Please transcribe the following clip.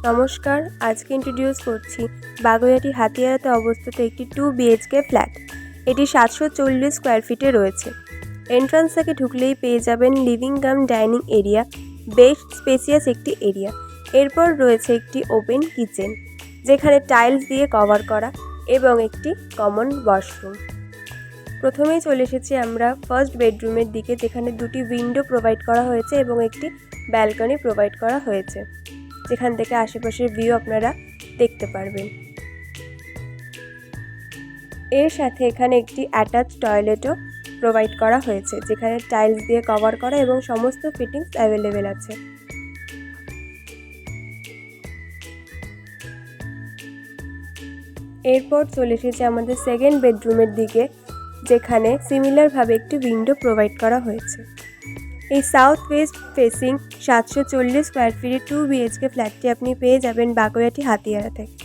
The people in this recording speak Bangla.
নমস্কার, আজকে ইন্ট্রোডিউস করছি বাগুইআটি হাতিয়ারাতে অবস্থিত একটি 2 বিএইচকে ফ্ল্যাট। এটি 740 স্কোয়ার ফিটে রয়েছে। এন্ট্রান্স থেকে ঢুকলেই পেয়ে যাবেন লিভিং কাম ডাইনিং এরিয়া, বেশ স্পেসিয়াস একটি এরিয়া। এরপর রয়েছে একটি ওপেন কিচেন, যেখানে টাইলস দিয়ে কভার করা এবং একটি কমন ওয়াশরুম। প্রথমেই চলে এসেছি আমরা ফার্স্ট বেডরুমের দিকে, যেখানে দুটি উইন্ডো প্রোভাইড করা হয়েছে এবং একটি ব্যালকনি প্রোভাইড করা হয়েছে, যেখান থেকে আশেপাশের ভিউ আপনারা দেখতে পারবেন। এর সাথে এখানে একটি অ্যাটাচ টয়লেটও প্রোভাইড করা হয়েছে, যেখানে টাইলস দিয়ে কভার করা এবং সমস্ত ফিটিংস অ্যাভেলেবেল আছে। এরপর চলে এসেছে আমাদের সেকেন্ড বেডরুমের দিকে, যেখানে সিমিলারভাবে একটি উইন্ডো প্রোভাইড করা হয়েছে। এই সাউথ ওয়েস্ট ফেসিং 740 স্কোয়ার ফিটের 2 বিএইচকে ফ্ল্যাটটি আপনি পেয়ে যাবেন বাগুইআটি হাতিয়ারা থেকে।